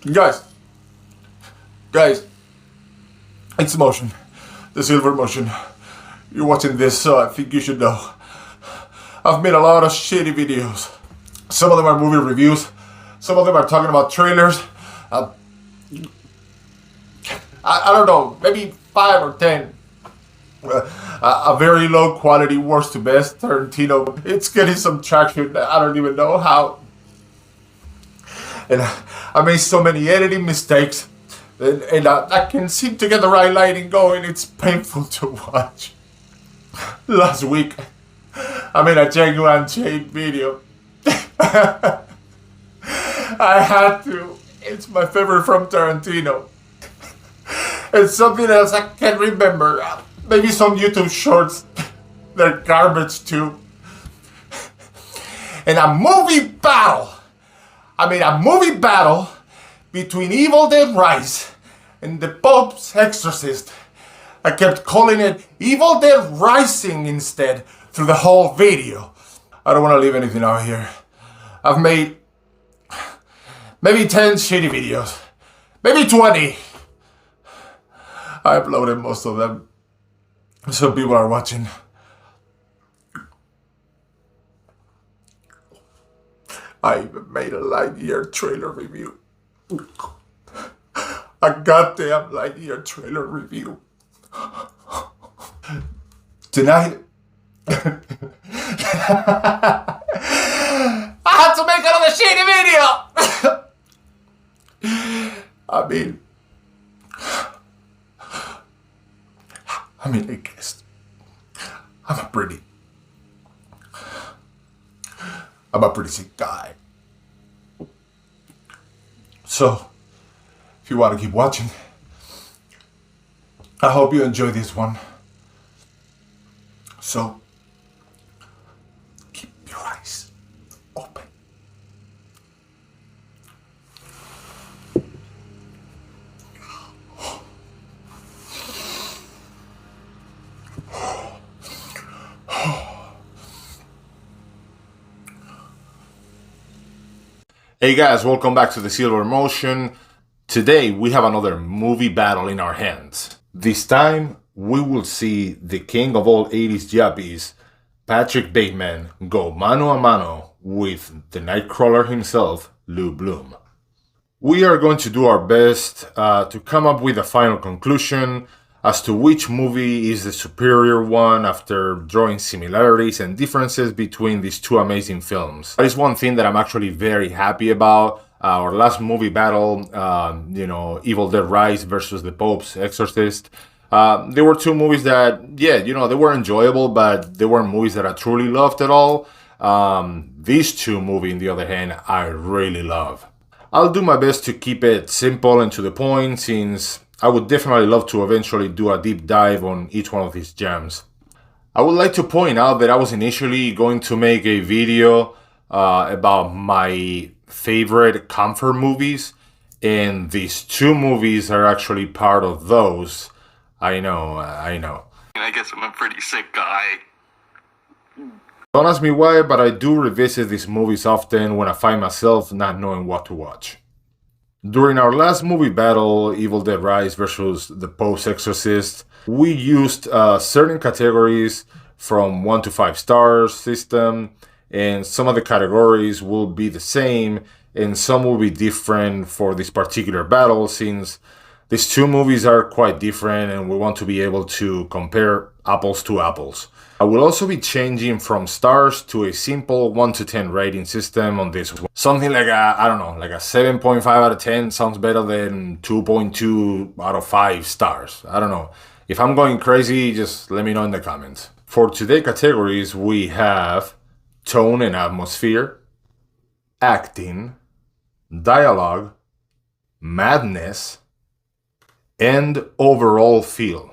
Guys, guys, it's motion. The silver motion. You're watching this, so I think you should know. I've made a lot of shitty videos. Some of them are movie reviews. Some of them are talking about trailers. I don't know, maybe 5 or 10. A very low quality, worst to best Tarantino. It's getting some traction. I don't even know how. And I made so many editing mistakes. And I can seem to get the right lighting going. It's painful to watch. Last week, I made a genuine chain video. I had to. It's my favorite from Tarantino. And something else I can't remember. Maybe some YouTube shorts. They're garbage too. And a movie battle. I made a movie battle between Evil Dead Rise and the Pope's Exorcist. I kept calling it Evil Dead Rising instead through the whole video. I don't want to leave anything out here. I've made maybe 10 shitty videos. Maybe 20. I uploaded most of them, so people are watching. I even made a Lightyear trailer review. A goddamn Lightyear trailer review. Tonight, I had to make another shitty video. I mean, I guess I'm a pretty sick guy. So, if you want to keep watching, I hope you enjoy this one. So, keep your eyes open. Hey guys, welcome back to the Silver Motion. Today we have another movie battle in our hands. This time we will see the king of all 80s yappies, Patrick Bateman, go mano a mano with the Nightcrawler himself, Lou Bloom. We are going to do our best to come up with a final conclusion as to which movie is the superior one after drawing similarities and differences between these two amazing films. That is one thing that I'm actually very happy about. Our last movie battle, Evil Dead Rise versus the Pope's Exorcist. There were two movies that, they were enjoyable, but they weren't movies that I truly loved at all. These two movies, on the other hand, I really love. I'll do my best to keep it simple and to the point, since I would definitely love to eventually do a deep dive on each one of these gems. I would like to point out that I was initially going to make a video about my favorite comfort movies, and these two movies are actually part of those. I know. I guess I'm a pretty sick guy. Don't ask me why, but I do revisit these movies often when I find myself not knowing what to watch. During our last movie battle, Evil Dead Rise versus the Pope's Exorcist, we used certain categories from 1 to 5 stars system, and some of the categories will be the same and some will be different for this particular battle, since these two movies are quite different and we want to be able to compare apples to apples. I will also be changing from stars to a simple 1 to 10 rating system on this one. Something like a 7.5 out of 10 sounds better than 2.2 out of 5 stars. I don't know. If I'm going crazy, just let me know in the comments. For today's categories, we have tone and atmosphere, acting, dialogue, madness, and overall feel.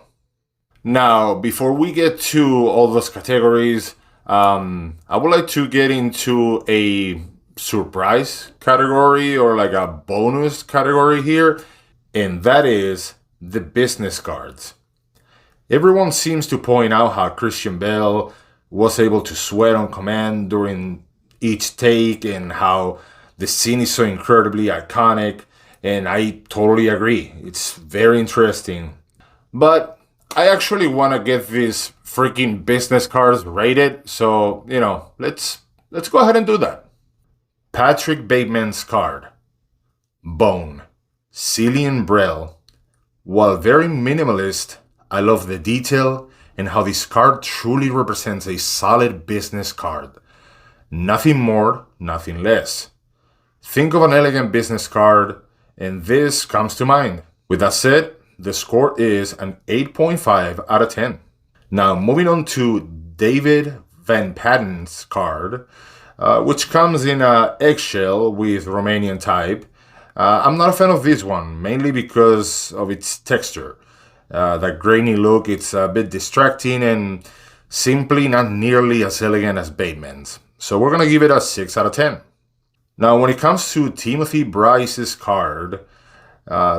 Now, before we get to all those categories, I would like to get into a surprise category or like a bonus category here, and that is the business cards. Everyone seems to point out how Christian Bale was able to sweat on command during each take and how the scene is so incredibly iconic. and I totally agree. It's very interesting. But I actually want to get these freaking business cards rated, so, let's go ahead and do that. Patrick Bateman's card. Bone. Cillian Braille. While very minimalist, I love the detail and how this card truly represents a solid business card. Nothing more, nothing less. Think of an elegant business card, and this comes to mind. With that said, the score is an 8.5 out of 10. Now, moving on to David Van Patten's card, which comes in a eggshell with Romanian type. I'm not a fan of this one, mainly because of its texture. That grainy look, it's a bit distracting and simply not nearly as elegant as Bateman's. So we're going to give it a 6 out of 10. Now, when it comes to Timothy Bryce's card,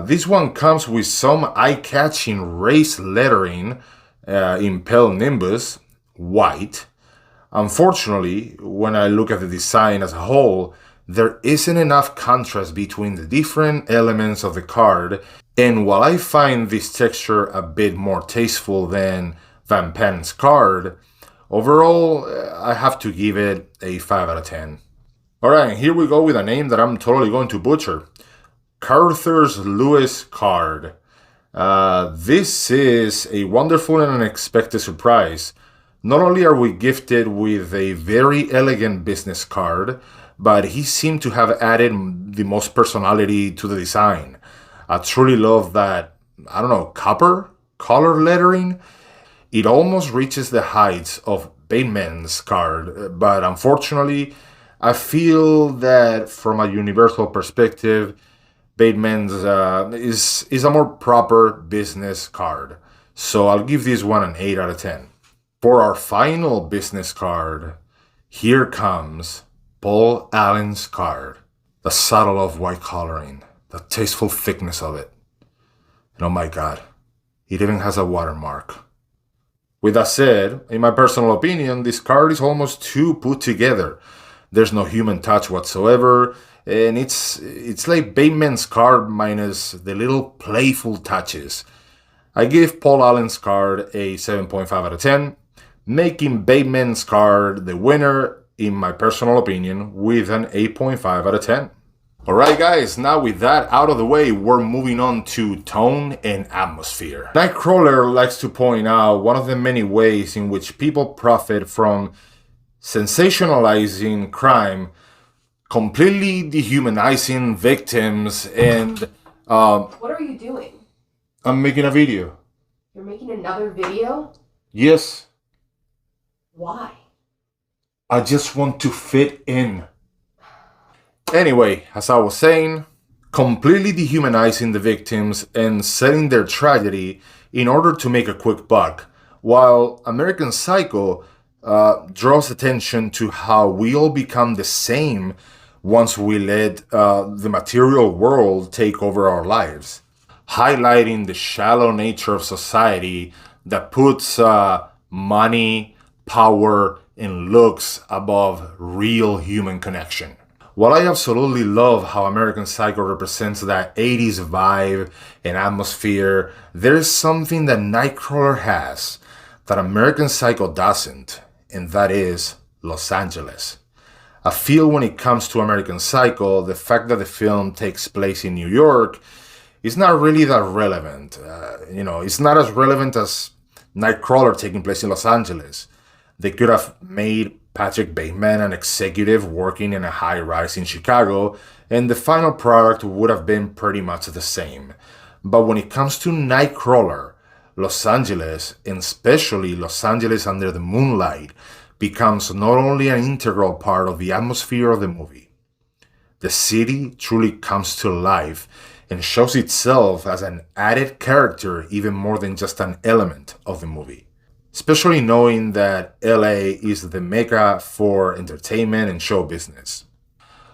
this one comes with some eye-catching raised lettering in pale nimbus, white. Unfortunately, when I look at the design as a whole, there isn't enough contrast between the different elements of the card, and while I find this texture a bit more tasteful than Van Patten's card, overall, I have to give it a 5 out of 10. Alright, here we go with a name that I'm totally going to butcher. Carruthers Lewis card. This is a wonderful and unexpected surprise. Not only are we gifted with a very elegant business card, but he seemed to have added the most personality to the design. I truly love that, copper color lettering. It almost reaches the heights of Bateman's card, but unfortunately, I feel that from a universal perspective, Bateman's is a more proper business card. So I'll give this one an 8 out of 10. For our final business card, here comes Paul Allen's card. The subtle of white coloring, the tasteful thickness of it. And oh my god, it even has a watermark. With that said, in my personal opinion, this card is almost too put together. There's no human touch whatsoever, and it's like Bateman's card minus the little playful touches. I give Paul Allen's card a 7.5 out of 10, making Bateman's card the winner, in my personal opinion, with an 8.5 out of 10. Alright guys, now with that out of the way, we're moving on to tone and atmosphere. Nightcrawler likes to point out one of the many ways in which people profit from sensationalizing crime, completely dehumanizing victims, and What are you doing? I'm making a video. You're making another video? Yes, Why? I just want to fit in. Anyway, as I was saying, completely dehumanizing the victims and selling their tragedy in order to make a quick buck, while American Psycho draws attention to how we all become the same once we let the material world take over our lives, highlighting the shallow nature of society that puts money, power, and looks above real human connection. While I absolutely love how American Psycho represents that 80s vibe and atmosphere, there is something that Nightcrawler has that American Psycho doesn't, and that is Los Angeles. I feel when it comes to American Psycho, the fact that the film takes place in New York is not really that relevant. It's not as relevant as Nightcrawler taking place in Los Angeles. They could have made Patrick Bateman an executive working in a high-rise in Chicago, and the final product would have been pretty much the same. But when it comes to Nightcrawler, Los Angeles, and especially Los Angeles under the moonlight, becomes not only an integral part of the atmosphere of the movie. The city truly comes to life and shows itself as an added character even more than just an element of the movie. Especially knowing that LA is the mecca for entertainment and show business.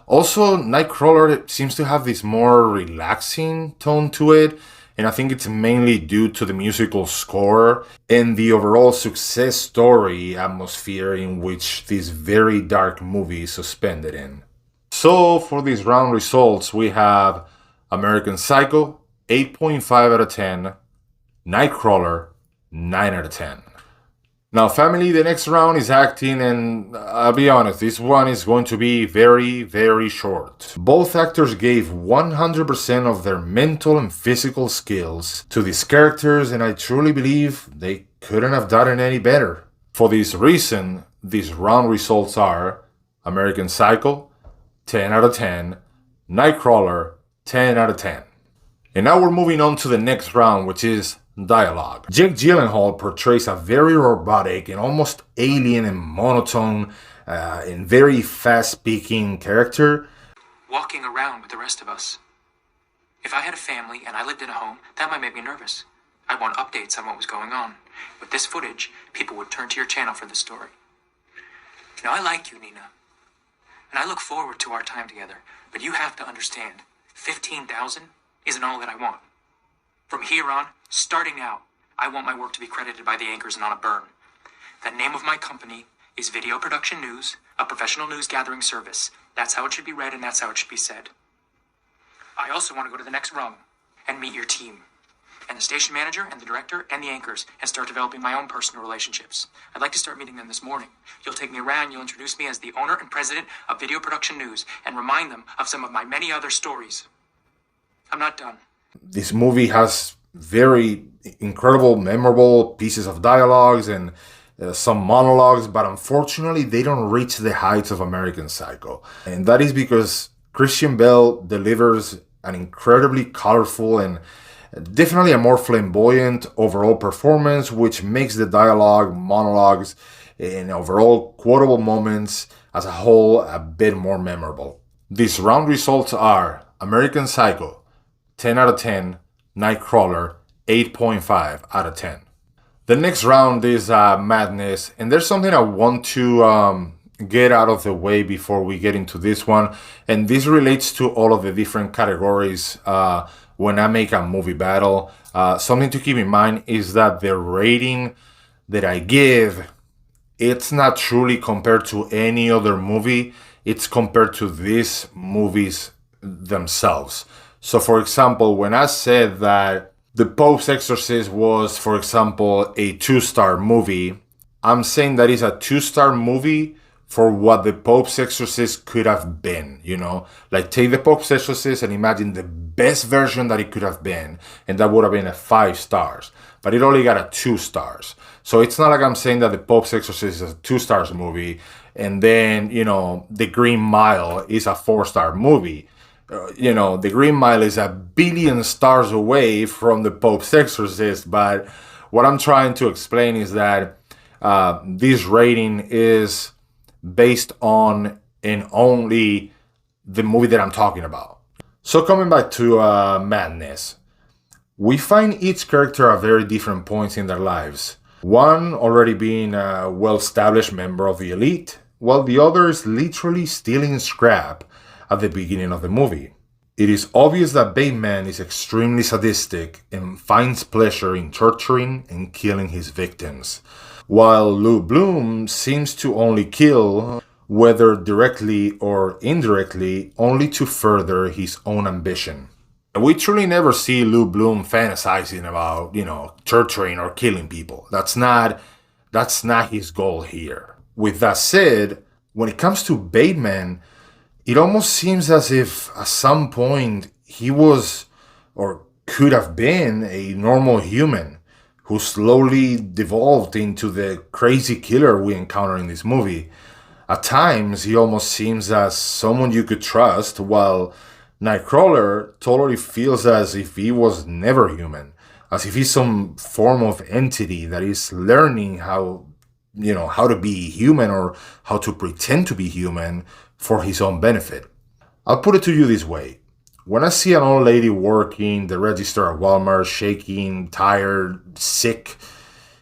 Also, Nightcrawler seems to have this more relaxing tone to it, and I think it's mainly due to the musical score and the overall success story atmosphere in which this very dark movie is suspended in. So, for these round results, we have American Psycho, 8.5 out of 10. Nightcrawler, 9 out of 10. Now, family, the next round is acting, and I'll be honest, this one is going to be very, very short. Both actors gave 100% of their mental and physical skills to these characters, and I truly believe they couldn't have done it any better. For this reason, these round results are American Psycho, 10 out of 10, Nightcrawler, 10 out of 10. And now we're moving on to the next round, which is dialogue. Jake Gyllenhaal portrays a very robotic and almost alien and monotone and very fast-speaking character. Walking around with the rest of us. If I had a family and I lived in a home, that might make me nervous. I'd want updates on what was going on. With this footage, people would turn to your channel for the story. You know, I like you, Nina. And I look forward to our time together. But you have to understand, 15,000 isn't all that I want. From here on, starting now, I want my work to be credited by the anchors and on a burn. The name of my company is Video Production News, a professional news gathering service. That's how it should be read and that's how it should be said. I also want to go to the next rung and meet your team, and the station manager and the director and the anchors, and start developing my own personal relationships. I'd like to start meeting them this morning. You'll take me around, you'll introduce me as the owner and president of Video Production News, and remind them of some of my many other stories. I'm not done. This movie has very incredible, memorable pieces of dialogues and some monologues, but unfortunately they don't reach the heights of American Psycho. And that is because Christian Bale delivers an incredibly colorful and definitely a more flamboyant overall performance, which makes the dialogue, monologues, and overall quotable moments as a whole a bit more memorable. These round results are American Psycho, 10 out of 10, Nightcrawler, 8.5 out of 10. The next round is Madness, and there's something I want to get out of the way before we get into this one, and this relates to all of the different categories when I make a movie battle. Something to keep in mind is that the rating that I give, it's not truly compared to any other movie, it's compared to these movies themselves. So, for example, when I said that The Pope's Exorcist was, for example, a 2-star movie, I'm saying that is a 2-star movie for what The Pope's Exorcist could have been, you know? Like, take The Pope's Exorcist and imagine the best version that it could have been, and that would have been a 5 stars. But it only got a 2 stars. So it's not like I'm saying that The Pope's Exorcist is a 2 stars movie, and then, you know, The Green Mile is a 4-star movie. You know, The Green Mile is a billion stars away from The Pope's Exorcist, but what I'm trying to explain is that this rating is based on and only the movie that I'm talking about. So coming back to Madness, we find each character at very different points in their lives. One already being a well-established member of the elite, while the other is literally stealing scrap at the beginning of the movie. It is obvious that Bateman is extremely sadistic and finds pleasure in torturing and killing his victims, while Lou Bloom seems to only kill, whether directly or indirectly, only to further his own ambition. We truly never see Lou Bloom fantasizing about, you know, torturing or killing people. That's not his goal here. With that said, when it comes to Bateman, it almost seems as if at some point he was or could have been a normal human who slowly devolved into the crazy killer we encounter in this movie. At times, he almost seems as someone you could trust, while Nightcrawler totally feels as if he was never human, as if he's some form of entity that is learning how to be human or how to pretend to be human for his own benefit. I'll put it to you this way. When I see an old lady working the register at Walmart, shaking, tired, sick,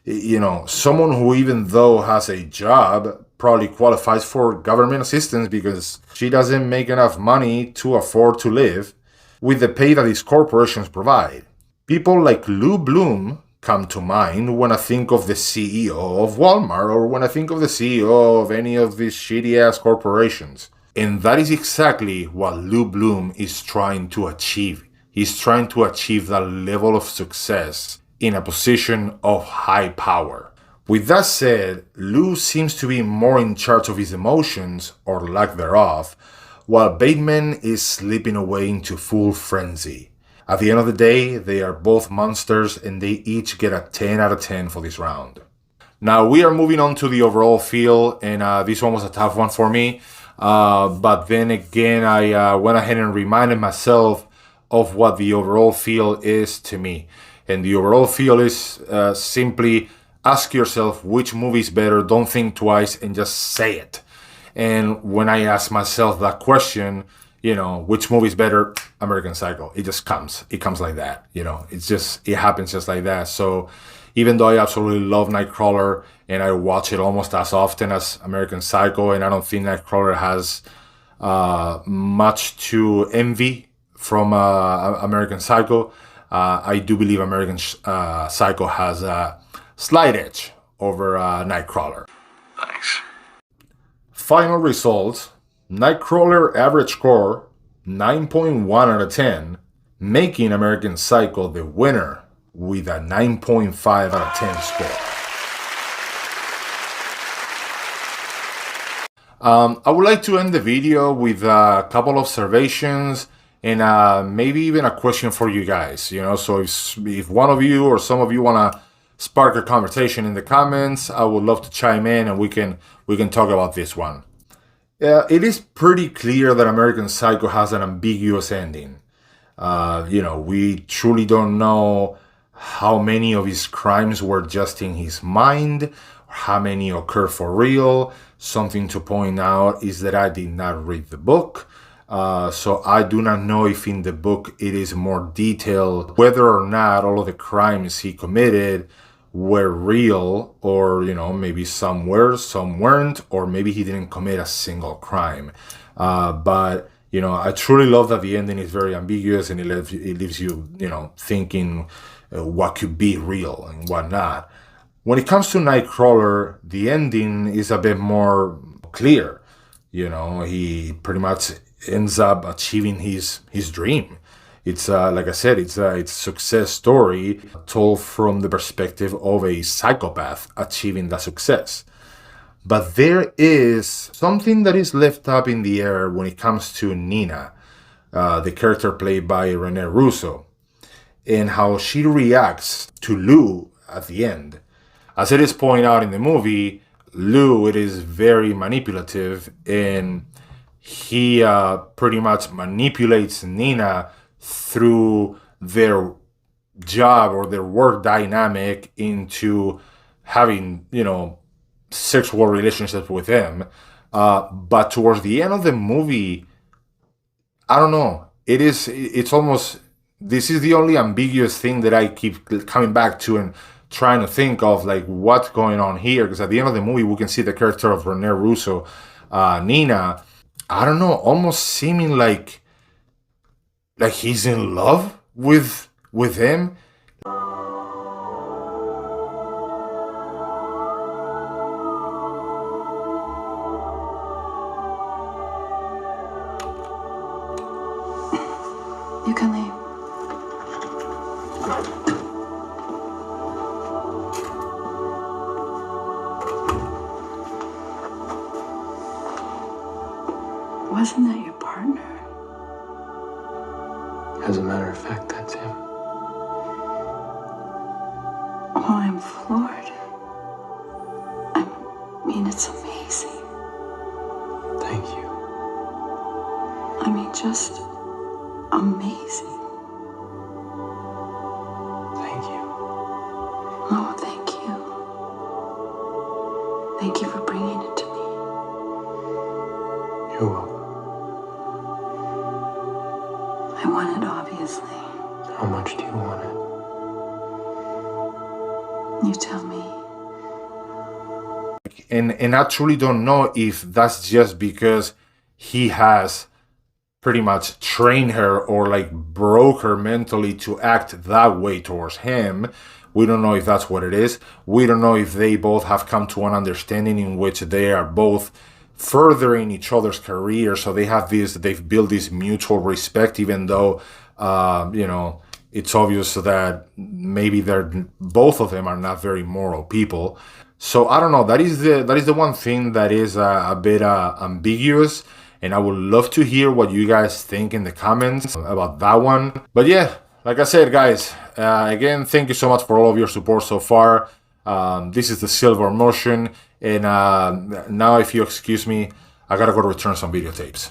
you know, someone who even though has a job probably qualifies for government assistance because she doesn't make enough money to afford to live with the pay that these corporations provide. People like Lou Bloom come to mind when I think of the CEO of Walmart or when I think of the CEO of any of these shitty-ass corporations. And that is exactly what Lou Bloom is trying to achieve he's trying to achieve that level of success in a position of high power. With that said, Lou seems to be more in charge of his emotions, or lack thereof, while Bateman is slipping away into full frenzy. At the end of the day, they are both monsters and they each get a 10 out of 10 for this round. Now we are moving on to the overall feel, and this one was a tough one for me. But then again, I went ahead and reminded myself of what the overall feel is to me. And the overall feel is simply ask yourself which movie is better, don't think twice, and just say it. And when I ask myself that question, which movie is better, American Psycho. It just comes. It comes like that. It happens just like that. So even though I absolutely love Nightcrawler and I watch it almost as often as American Psycho, and I don't think Nightcrawler has much to envy from American Psycho, I do believe American Psycho has a slight edge over Nightcrawler. Thanks. Final results. Nightcrawler average score 9.1 out of 10, making American Psycho the winner with a 9.5 out of 10 score. I would like to end the video with a couple of observations and maybe even a question for you guys. So if one of you or some of you want to spark a conversation in the comments, I would love to chime in and we can talk about this one. It is pretty clear that American Psycho has an ambiguous ending. We truly don't know how many of his crimes were just in his mind, or how many occur for real. Something to point out is that I did not read the book, so I do not know if in the book it is more detailed whether or not all of the crimes he committed were real, or maybe some were, some weren't, or maybe he didn't commit a single crime. But I truly love that the ending is very ambiguous and it leaves you thinking what could be real and what not. When it comes to Nightcrawler, the ending is a bit more clear. He pretty much ends up achieving his dream. It's like I said, it's a success story told from the perspective of a psychopath achieving that success. But there is something that is left up in the air when it comes to Nina, the character played by Rene Russo, and how she reacts to Lou at the end. As it is pointed out in the movie, Lou, it is very manipulative, and he pretty much manipulates Nina through their job or their work dynamic into having, sexual relationships with him. But towards the end of the movie, I don't know. It's almost, this is the only ambiguous thing that I keep coming back to and trying to think of, like, what's going on here. Because at the end of the movie, we can see the character of Rene Russo, Nina, I don't know, almost seeming like he's in love with him. You can leave. Wasn't that your partner? As a matter of fact, that's him. Oh, I'm floored. I mean, it's amazing. Thank you. I mean, just amazing. Thank you. Oh, thank you. Thank you for bringing it to me. You're welcome. I want it, obviously. How much do you want it? You tell me. And I truly don't know if that's just because he has pretty much trained her or like broke her mentally to act that way towards him. We don't know if that's what it is. We don't know if they both have come to an understanding in which they are both furthering each other's career. So they've built this mutual respect, even though You know, it's obvious that maybe both of them are not very moral people. So I don't know. That is the one thing that is a bit ambiguous, and I would love to hear what you guys think in the comments about that one. But yeah, like I said, guys, again, thank you so much for all of your support so far. This is the Silver Motion, and now, if you excuse me, I gotta go return some videotapes.